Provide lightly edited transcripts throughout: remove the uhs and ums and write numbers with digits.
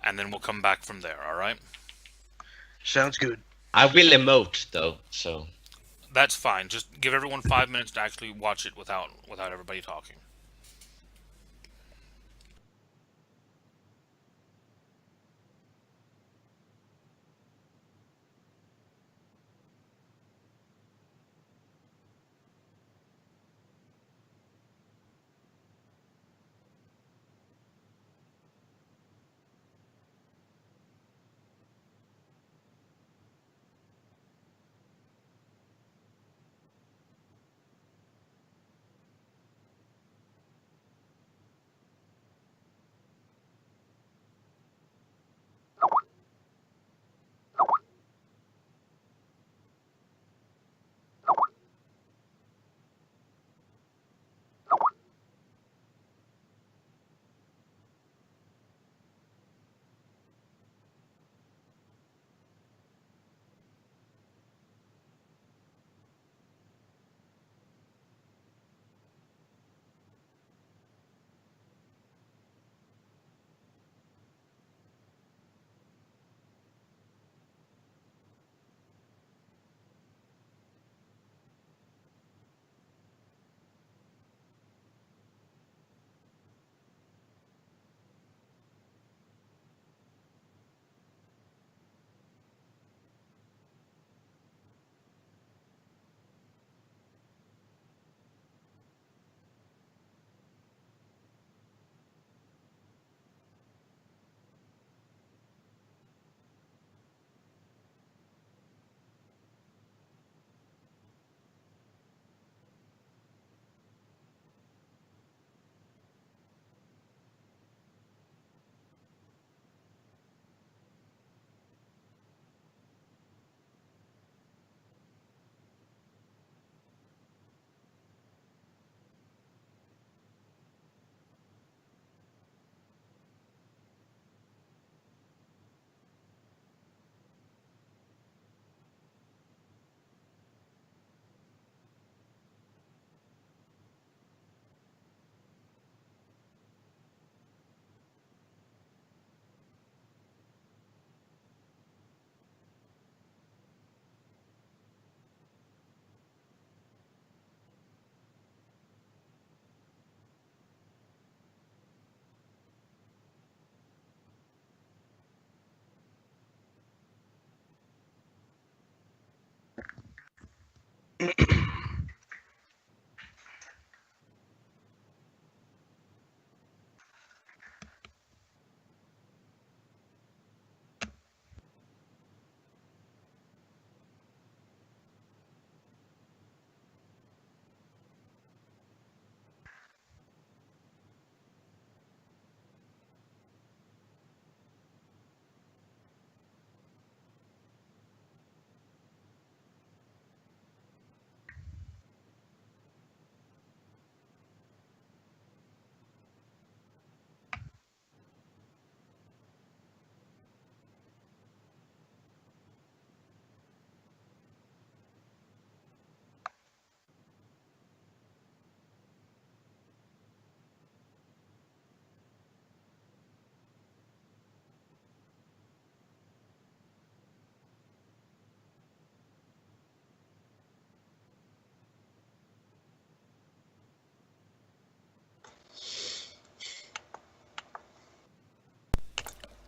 and then we'll come back from there, alright? Sounds good. I will emote though, so. That's fine. Just give everyone 5 minutes to actually watch it without everybody talking.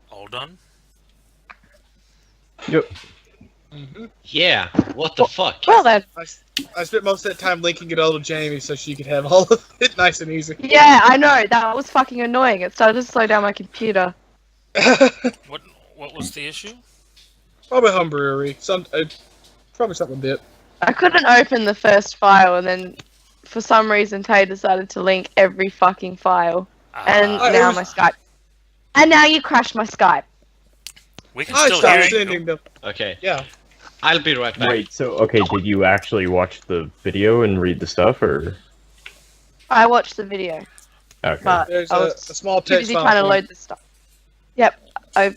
All done? Yep. Yeah, what the fuck? Well then. I spent most of that time linking it all to Jamie so she could have all of it nice and easy. Yeah, I know. That was fucking annoying. It started to slow down my computer. What was the issue? Probably homebrewery. Probably something a bit. I couldn't open the first file, and then for some reason Tay decided to link every fucking file. And now my Skype. And now you crashed my Skype. We can I still stopped hear sending you. them. Okay, Yeah. I'll be right back. Wait, so, okay, did you actually watch the video and read the stuff, or? I watched the video, Okay. but There's I a was small too text busy file. trying to for you. load the stuff. Yep, I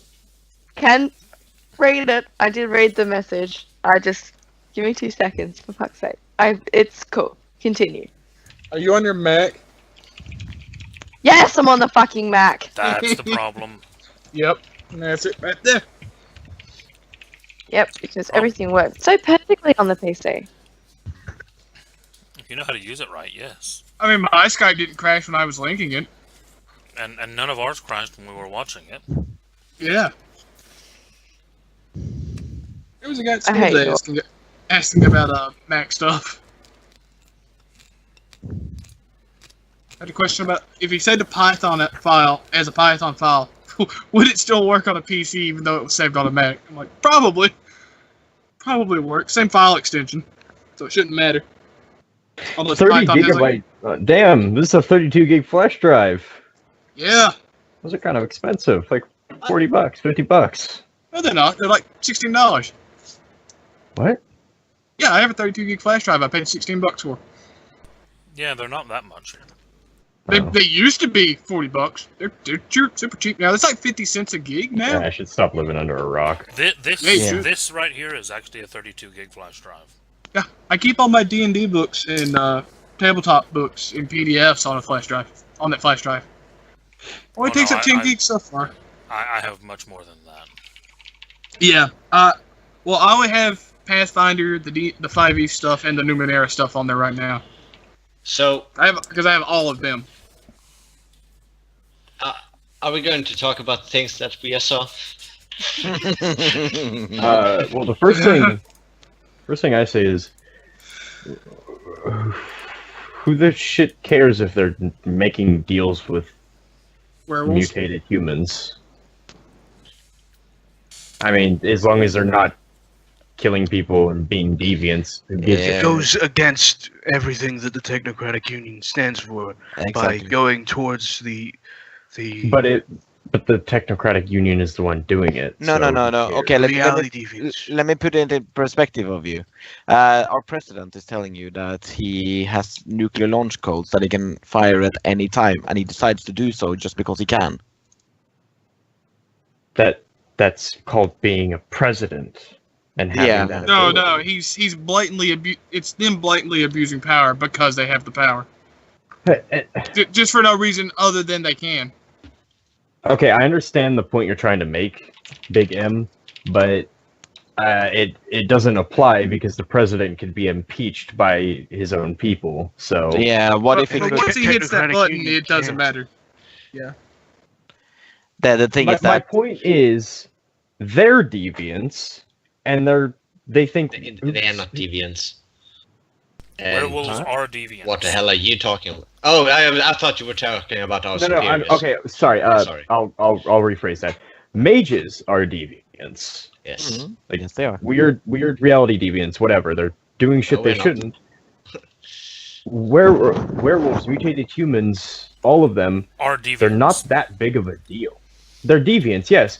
can read it. I did read the message. I just give me 2 seconds for fuck's sake. It's cool. Continue. Are you on your Mac? Yes, I'm on the fucking Mac. That's the problem. Yep. And that's it right there. Yep, because everything works so perfectly on the PC. If you know how to use it right, yes. I mean, my Skype didn't crash when I was linking it. And none of ours crashed when we were watching it. Yeah. There was a guy at I school hate today asking about Mac stuff. I had a question about if you saved a Python file as a Python file, would it still work on a PC even though it was saved on a Mac? I'm like, probably. Probably work. Same file extension, so it shouldn't matter. Unless 30 Python has like, gigabyte. Damn, this is a 32 gig flash drive. yeah. Those are kind of expensive, like $40, $50. No, they're not. They're like $16. What? Yeah, I have a 32 gig flash drive. I paid $16 for. Yeah, they're not that much. They used to be $40. They're super cheap now. It's like 50 cents a gig now. Yeah, I should stop living under a rock. This right here is actually a 32 gig flash drive. Yeah, I keep all my D&D books and tabletop books in PDFs on a flash drive. On that flash drive. Only takes up 10 gigs so far. I have much more than that. Yeah. Well, I only have Pathfinder, the 5e stuff, and the Numenera stuff on there right now. So, Because I have all of them. are we going to talk about things that we saw? Well, the first thing I say is, who the shit cares if they're making deals with Werewolves. mutated humans? I mean, as long as they're not killing people and being deviants. Who gives a It shit? goes against everything that the Technocratic Union stands for by going towards the. But the Technocratic Union is the one doing it. No. so who Okay, cares? reality deviants. let me put it in perspective of you. Our president is telling you that he has nuclear launch codes that he can fire at any time, and he decides to do so just because he can. That's called being a president and having Yeah. that No, ability. he's blatantly it's them blatantly abusing power because they have the power. Just for no reason other than they can. Okay, I understand the point you're trying to make, Big M, but it doesn't apply because the president could be impeached by his own people. So Yeah, what if it But could... once he hits that Technocratic button, Union it doesn't can't. matter. The thing my, is my that... point is, they're deviants, and they think They are not deviants. And Werewolves are deviants. what the hell are you talking about? Oh, I thought you were talking about our No, I'm, superiors. okay. Sorry. Sorry. I'll rephrase that. Mages are deviants. Yes. Mhm. Like, Yes, they are. Weird reality deviants. Whatever. They're doing shit No, they we're not. shouldn't. Werewolves, mutated humans, all of them. Are deviants. They're not that big of a deal. They're deviants, yes.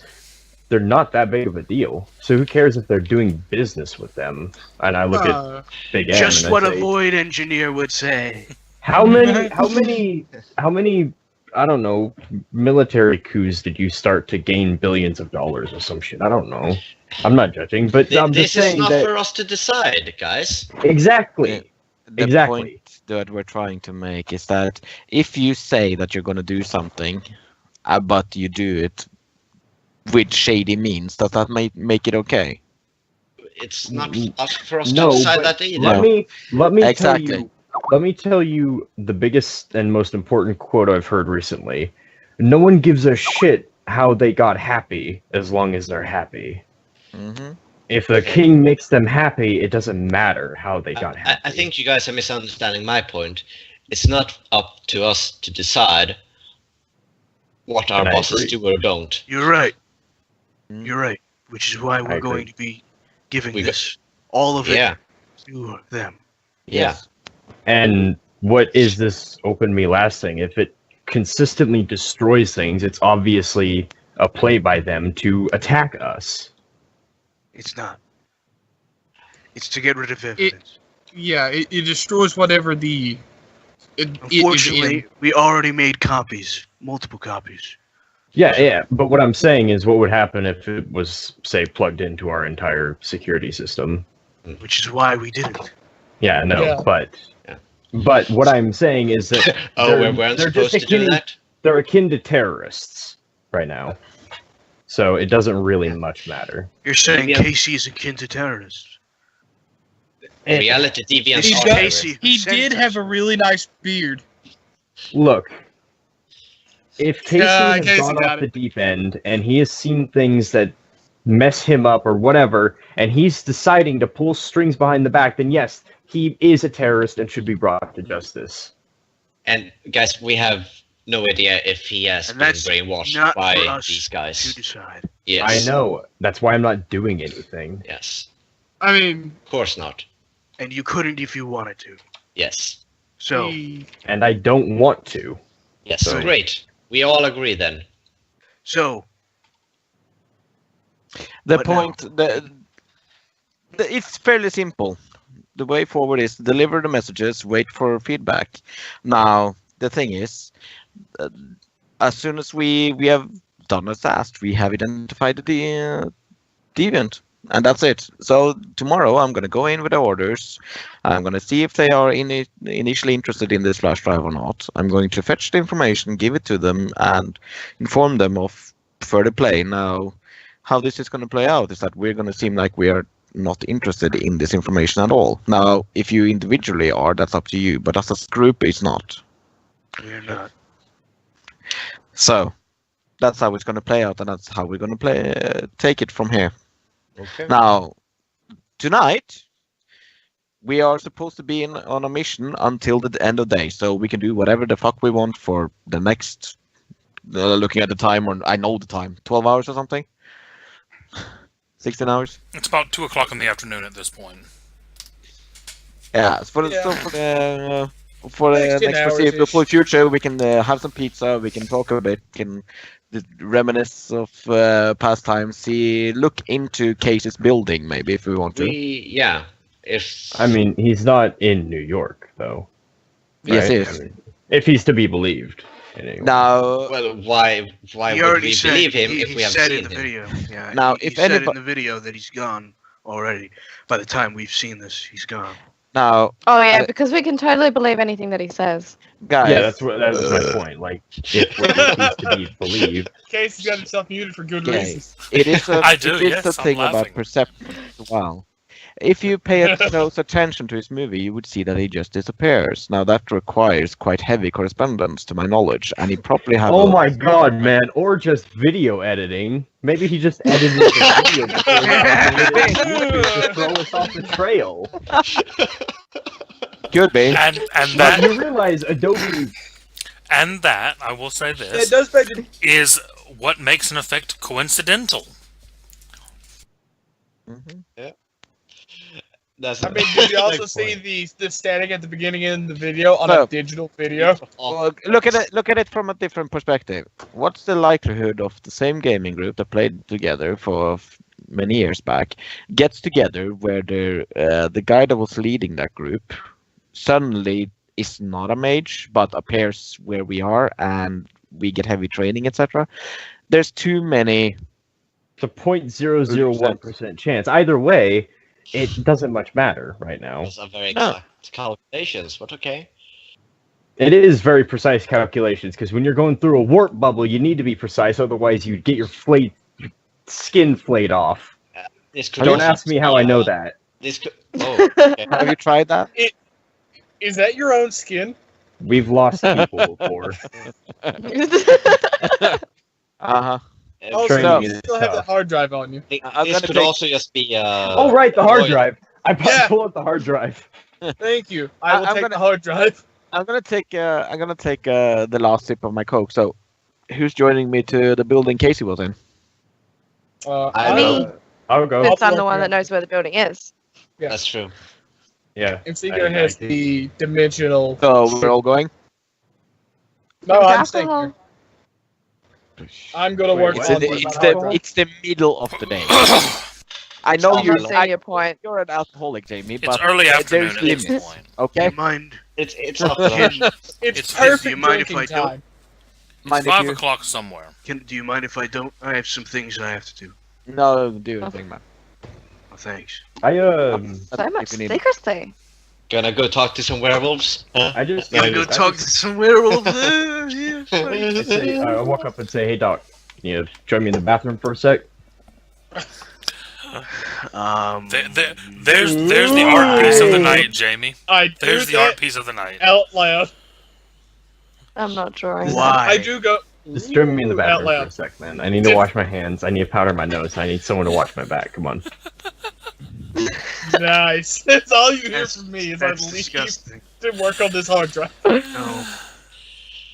They're not that big of a deal. So who cares if they're doing business with them? And I look at Big M Just and what I a say, Void engineer would say. how many, I don't know, military coups did you start to gain billions of dollars or some shit? I don't know. I'm not judging, but I'm This just is saying not that for us to decide, guys. exactly. The Exactly. point that we're trying to make is that if you say that you're going to do something, but you do it with shady means, does that make it okay? It's not up for us to No, decide but that either. let me Exactly. tell you. Let me tell you the biggest and most important quote I've heard recently. No one gives a shit how they got happy as long as they're happy. Mm-hmm. If the king makes them happy, it doesn't matter how they got happy. I think you guys are misunderstanding my point. It's not up to us to decide what our And I bosses agree. do or don't. You're right. Mm. You're right. Which is why we're agree. going to be giving We this all of it Yeah, to them. yeah. And what is this open me last thing? If it consistently destroys things, it's obviously a play by them to attack us. It's not. It's to get rid of evidence. Yeah, it destroys whatever it is Unfortunately, in. we already made copies. Multiple copies. Yeah. But what I'm saying is what would happen if it was, say, plugged into our entire security system. Which is why we didn't. Yeah, no, Yeah. but what I'm saying is that Oh, they're- we weren't they're supposed just to do akin- that? They're akin to terrorists right now. So it doesn't really much matter. You're saying Yeah. Casey is akin to terrorists. Reality deviants He are does- terrorists. Casey, He did have a really nice beard. Look, if Casey has Casey gone got off the it. deep end and he has seen things that mess him up or whatever, and he's deciding to pull strings behind the back, then yes, he is a terrorist and should be brought to justice. And guys, we have no idea if he has And been that's brainwashed not by for us these to guys. decide. Yes. I know. That's why I'm not doing anything. Yes. I mean, Of course not. And you couldn't if you wanted to. Yes. So, he- And I don't want to. Yes. So- Great. We all agree then. so The But point, it's fairly simple. The way forward is deliver the messages, wait for feedback. Now, the thing is, as soon as we have done as asked, we have identified the deviant, and that's it. So tomorrow I'm going to go in with the orders. I'm going to see if they are initially interested in this flash drive or not. I'm going to fetch the information, give it to them, and inform them of further play. Now, how this is going to play out is that we're going to seem like we are not interested in this information at all. Now, if you individually are, that's up to you, but as a group, it's not. we're not. So, that's how it's going to play out, and that's how we're going to take it from here. Okay. Now, tonight, we are supposed to be on a mission until the end of the day, so we can do whatever the fuck we want for the next, looking at the time, or I know the time, 12 hours or something? 16 hours? It's about 2 o'clock in the afternoon at this point. Yeah, so for the 16 next hours-ish. foreseeable future, we can have some pizza, we can talk a bit, we can reminisce of past times, look into Casey's building, maybe, if we want to. Yeah. If I mean, he's not in New York, though. Yes, right? he is. I mean, if he's to be believed. Anyway. Now, well, why He would already we said, believe him he, if he we haven't said seen in the him? video. Yeah, Now, he if said anybo- in the video that he's gone already. By the time we've seen this, he's gone. now, Oh yeah, Uh, because we can totally believe anything that he says. guys, Yeah, that's my point. Like, if he's to be believed, Casey's got himself muted for good Okay. reasons. it is a, I do, it is yes, the I'm thing about laughing. perception as well. If you pay close attention to his movie, you would see that he just disappears. Now that requires quite heavy correspondence, to my knowledge, and he probably have. oh my god, man! Or just video editing. Maybe he just edited the video before he uploaded it to throw us off the trail. Could be. And Now that you realize Adobe. and that I will say It this does beg to is what makes an effect coincidental. That's I mean, did you also Next see point. the static at the beginning of the video on So- a digital video? Well, look at it from a different perspective. What's the likelihood of the same gaming group that played together for many years back gets together where the guy that was leading that group suddenly is not a mage but appears where we are and we get heavy training, etc. There's too many. It's a 0.001% chance. Either way, it doesn't much matter right now. Those are very No. exact calculations, but okay. It is very precise calculations because when you're going through a warp bubble, you need to be precise. Otherwise, you get your skin flayed off. This could Don't also ask me how I know that. This could. Oh, okay. Have you tried that? Is that your own skin? We've lost people before. Uh-huh. Oh, Training so you is still have the tough. hard drive on you. I'm This gonna could take- also just be. Oh, right, the hard Roy- drive. I Yeah. pull out the hard drive. Thank you. I will I'm take gonna- the hard drive. I'm gonna take the last sip of my Coke. So, who's joining me to the building Casey was in? I Me. I'll go. Since I'm the work one here. that knows where the building is. That's true. Yeah. Seeker has the dimensional. So we're all going. No, I'm staying Alcohol. here. I'm gonna Wait, work what? on It's the middle of the day. I know I'm you're not seeing your point. you're an alcoholic, Jamie, It's but early there's afternoon at this limits. point. Do Okay. you mind? It's after lunch. It's It's- perfect do you mind if drinking I don't? time. It's Mind if 5 you- o'clock somewhere. Do you mind if I don't? I have some things I have to do. No, do anything, man. Oh, thanks. I So much If you need- secrecy. Gonna go talk to some werewolves? Huh? I just Gonna Yeah, go I talk to some werewolves. Yeah, I walk up and say, "Hey, Doc, Can you join me in the bathroom for a sec? There's the art piece of the night, Jamie. I do There's the that art piece of the night. out loud. I'm not drawing. Why? I do go. Just join me in the Ooh, out bathroom for loud. a sec, man. I need to wash my hands. I need to powder my nose. I need someone to watch my back. Come on. Nice. That's all you hear That's- from me is I That's leave disgusting. to work on this hard drive. No.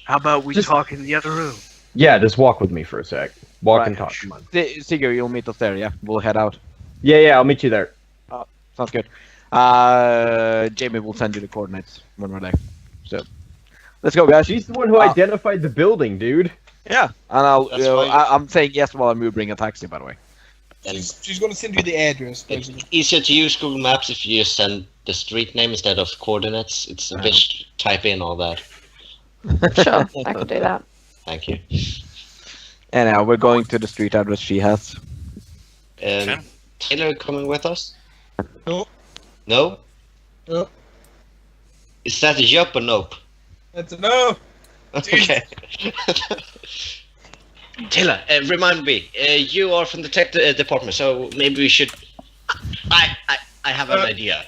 How about we Just- talk in the other room? Yeah, just walk with me for a sec. Walk Right. and talk. Come on. Sigurd, you'll meet us there. Yeah, we'll head out. Yeah, I'll meet you there. Sounds good. Jamie will send you the coordinates when we're there. So, let's go, guys. She's the one who identified the building, dude. Yeah, and I'll. That's why- I'm saying yes while I'm bring a taxi. By the way. She's gonna send you the address. It's easier to use Google Maps if you just send the street name instead of coordinates. It's a bitch to type in all that. Sure, I can do that. Thank you. And now we're going to the street address she has. Okay. Taylor coming with us? No. No? No. Is that a yup or nope? That's a no. Okay. Taylor, remind me, you are from the tech department, so maybe we should... I have an idea.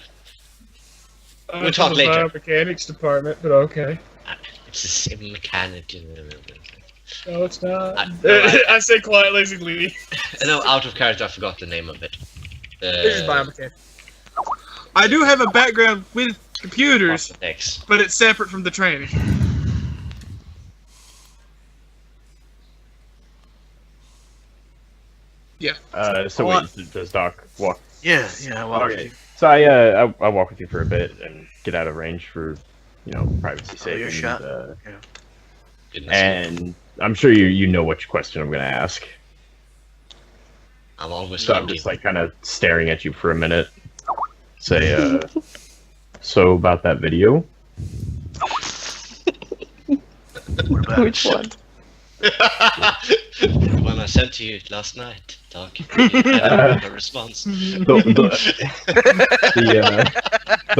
We'll talk from the later. biomechanics department, but okay. It's the same mechanic. No, it's not. I- I say quietly as you leave. No, out of character, I forgot the name of it. This is biomechanics. I do have a background with computers, X. but it's separate from the training. Yeah. So What? wait, does Doc walk? Yeah, well, Okay. So I walk with you for a bit and get out of range for, privacy sake. your and, shot. Goodness. and I'm sure you know which question I'm gonna ask. I'm always So I'm ready. just like kind of staring at you for a minute. Say, so about that video. What about Which one? The one I sent to you last night, Doc. I didn't get a response. The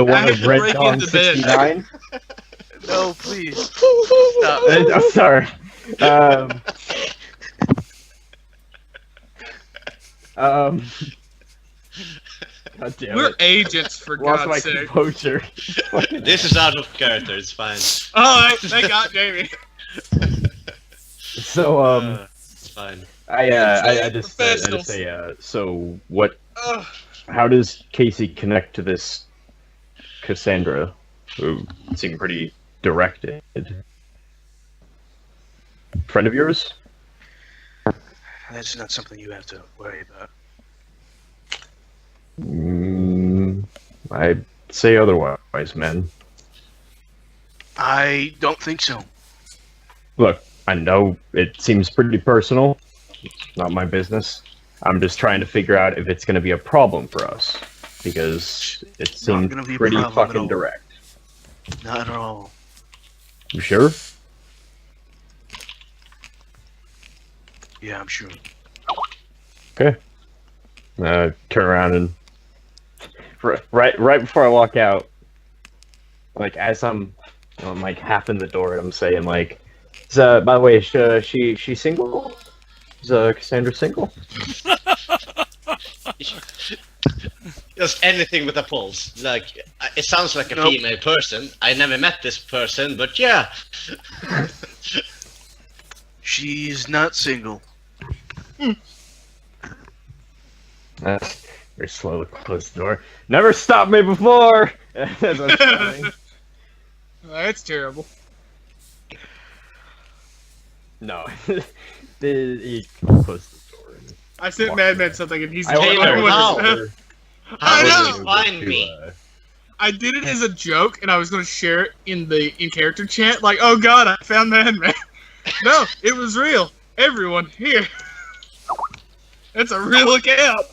one I with had to Red break Dawn into bed. 69. No, please. Stop. I'm sorry. God damn We're it. agents, for Lost my God's sake. composure. This is out of character, it's fine. Oh, they got Jamie. So It's fine. I just Professionals. say so what? Ugh. How does Casey connect to this Cassandra, who seemed pretty directed? Friend of yours? That's not something you have to worry about. I'd say otherwise, man. I don't think so. Look, I know it seems pretty personal. It's not my business. I'm just trying to figure out if it's going to be a problem for us. Because it seemed gonna be a pretty problem at fucking all. direct. Not at all. You sure? Yeah, I'm sure. Okay. Turn around and right before I walk out, like as I'm like half in the door, and I'm saying like, by the way, is she single? Is Cassandra single? Just anything with a pulse. Like, it sounds like a Nope. female person. I never met this person, but yeah. She's not single. Very slowly close the door. Never stopped me before. As I'm shouting. That's terrible. No, he closed the door. and I sent walked Madman away. something and he's I Taylor, wanted how? to- I How know. did you find me? I did it as a joke, and I was going to share it in character chat. Like, oh god, I found Madman. No, it was real. Everyone here. That's a real account.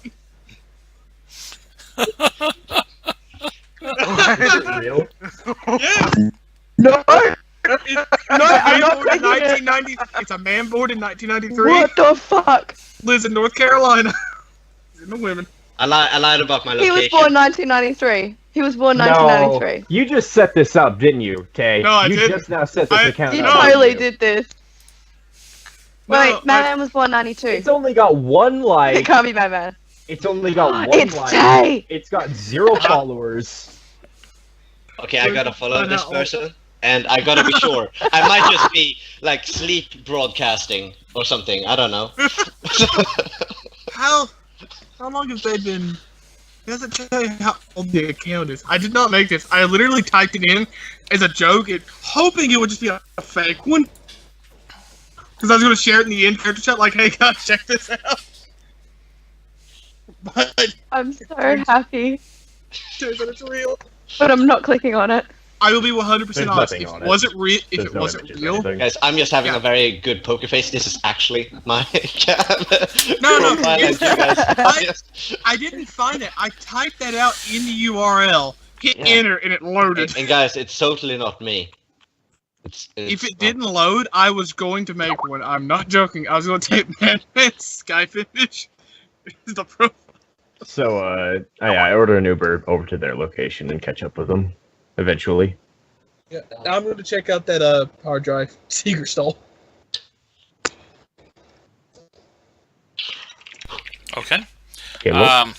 Real? Yeah. No! I'm not born in taking it. 1990. It's a man born in 1993. What the fuck? Lives in North Carolina. He's in the women. I lied about my He location. was born 1993. He was born No, 1993. you just set this up, didn't you? Okay. No, I you didn't. just now set this I- account You No. up. totally didn't you? did this. Wait, Man was 192. It's only got one It like. can't be Man. It's only got one It's like. Tay! It's got 0 followers. Okay, I gotta follow this person, and I gotta be sure. I might just be like sleep broadcasting or something. I don't know. How long have they been? It doesn't tell you how old the account is. I did not make this. I literally typed it in as a joke, and hoping it would just be a fake one. Because I was going to share it in the in-character chat, like, hey guys, check this out. But I'm so happy, turns out it's real. but I'm not clicking on it. I will be 100% There's honest. nothing If on it it. wasn't real, if There's it no wasn't images or real, anything. Guys, I'm just having Yeah. a very good poker face. This is actually my No, profile, and you guys- I didn't find it. I typed that out in the URL, hit Yeah. enter, and it loaded. and guys, it's totally not me. It's If it didn't load, I was going to make one. I'm not joking. I was going to take Madman's Sky Finish. The pro. So, I order an Uber over to their location and catch up with them eventually. Yeah, I'm going to check out that hard drive secret stall. Okay. Okay, look. Um,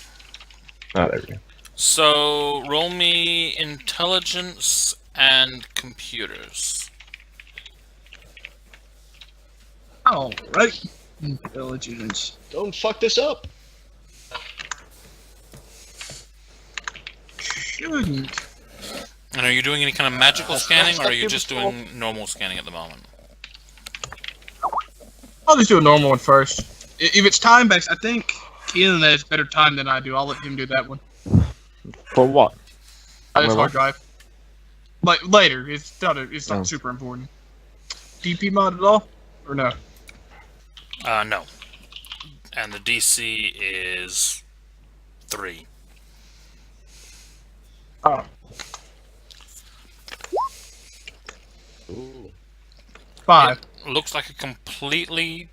Oh, there we go. so roll me intelligence and computers. All right. Intelligence. Don't fuck this up. Shouldn't. And are you doing any kind of magical scanning, or are you stuff just doing normal scanning at the moment? I'll just do a normal one first. If it's time based, I think Keelan has better time than I do. I'll let him do that one. For what? It's Well, hard drive. Like later, it's not. It's not Oh. super important. DP mod at all, or no? No. And the DC is 3. Oh. Ooh. 5. Looks like a completely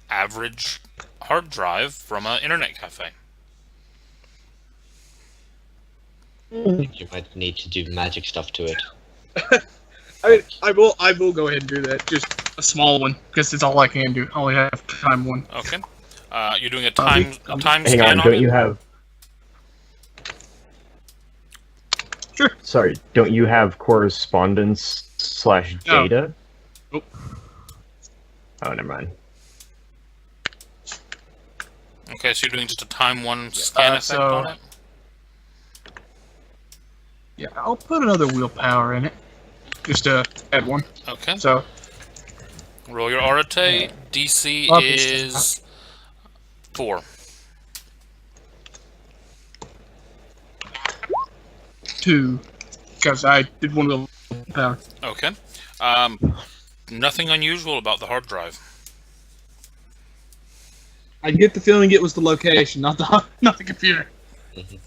average hard drive from an internet cafe. You might need to do magic stuff to it. I mean, I will go ahead and do that. Just a small one, because it's all I can do. I only have time one. Okay. You're doing a time time Hang scan on, on don't it? you have... Sure. Sorry, don't you have correspondence / No. data? Nope. Oh, never mind. Okay, so you're doing just a time 1 scan effect so- on it? Yeah, I'll put another willpower in it. Just to add one. Okay. So, Roll your Arate. DC Obviously. is 4. 2. Because I did one willpower. Okay. Nothing unusual about the hard drive. I get the feeling it was the location, not the computer. Mhm.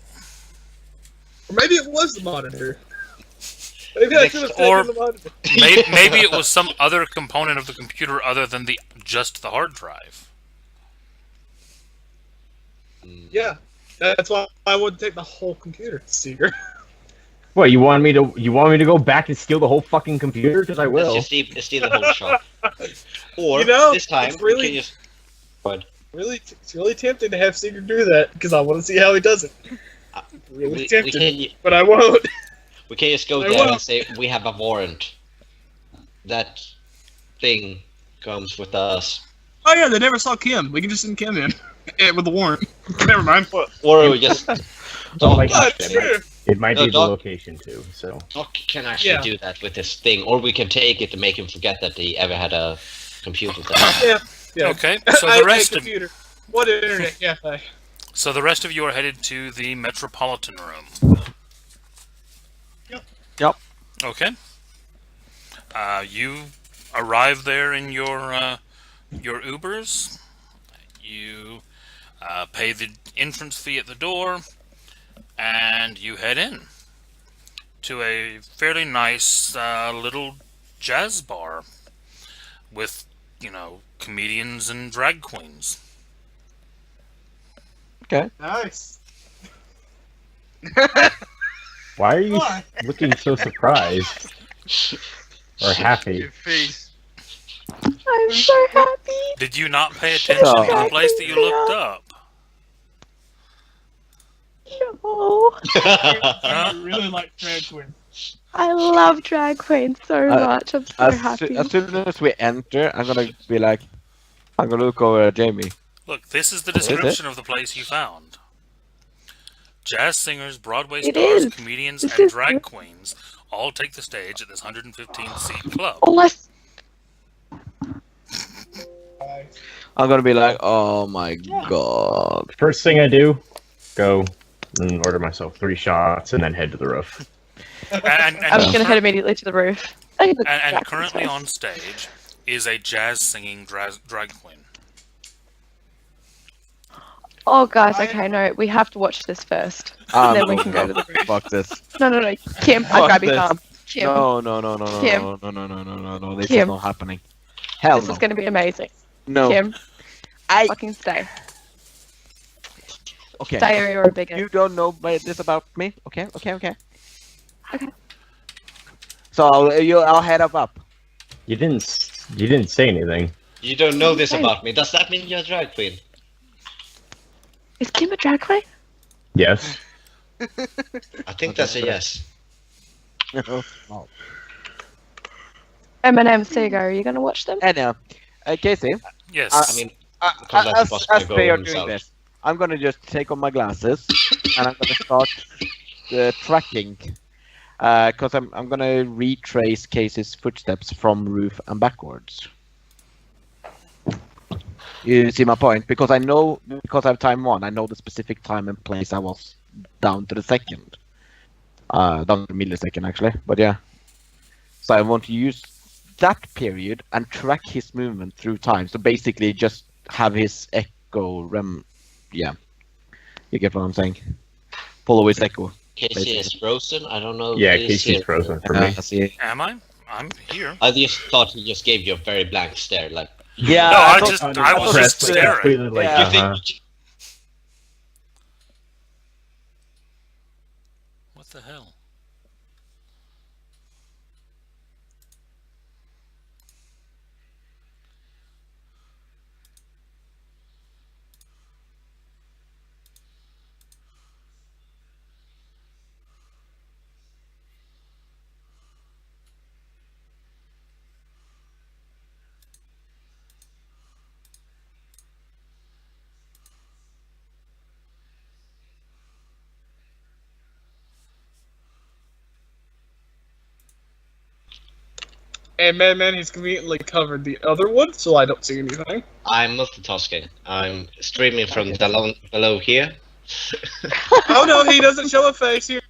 Or maybe it was the monitor. Maybe I should have Or- taken the monitor. Maybe it was some other component of the computer other than just the hard drive. Yeah, that's why I wouldn't take the whole computer, Seeger. What, you want me to go back and steal the whole fucking computer? Because I will. Let's just steal the whole shop. Or You know, this time it's really- we can just. What? It's really tempting to have Seeger do that because I want to see how he does it. Really We tempting, but I won't. can just go I there won't. and say we have a warrant. That thing comes with us. Oh yeah, they never saw Kim. We can just send Kim in with the warrant. Never mind. Or we just. Oh my Doc, gosh, Sure. it might No, be the Doc- location too, so... Doc can actually Yeah. do that with this thing, or we can take it to make him forget that he ever had a computer. That Yeah. Okay. So the rest of computer. What internet cafe? So the rest of you are headed to the Metropolitan Room. Yep. Okay. You arrive there in your Ubers. You pay the entrance fee at the door, and you head in to a fairly nice little jazz bar with, comedians and drag queens. Nice. Why are you Why? looking so surprised? Or happy? Your face. I'm so happy. Did you not pay attention to the Drag place that you queen looked prayer. up? No. Huh? I really like drag queen. I love drag queens so much. I'm so happy. As soon as we enter, I'm gonna be like, I'm gonna look over at Jamie. Look, this is the it? description of the place you found. Jazz singers, Broadway It stars, is. comedians, This and is drag good. queens all take the stage at this 115-seat club. Oh, I'm gonna be like, oh my god. First thing I do, go and order myself 3 shots and then head to the roof. And I'm just gonna head immediately to the roof. And currently on stage is a jazz singing drag queen. Oh, guys, okay, no, we have to watch this first. I'm Then we moving can go up. to the roof. Fuck this. No, Kim, I Fuck grab your this. arm. Kim, No, Kim. no, this Kim. is not happening. Hell this no. is gonna be amazing. No. Kim, I fucking stay. okay. Stay or you're a bigot. You don't know this about me. Okay. Okay. So I'll head up. You didn't say anything. You don't know this about me. Does that mean you're a drag queen? Is Kim a drag queen? Yes. I think that's a yes. Eminem, Sego, are you gonna watch them? Anyhow, Casey, Yes. I mean, Can't let the boss as go they are himself. doing this, I'm gonna just take off my glasses and I'm gonna start tracking. Because I'm gonna retrace Casey's footsteps from roof and backwards. You see my point? Because I know, because I have time 1, I know the specific time and place I was down to the second. Down to the millisecond actually, but yeah. So I want to use that period and track his movement through time. So basically just have his echo yeah. You get what I'm saying? Follow his echo. Casey is frozen. I don't know. Yeah, if he's Casey's here. frozen for me. See. Am I? I'm here. I just thought he just gave you a very blank stare. Like, Yeah, No, I thought- was just staring. Completely like, Yeah. you think? uh-huh. What the hell? And man, he's conveniently covered the other one, so I don't see anything. I'm multitasking. I'm streaming from below here. Oh no, he doesn't show a face here.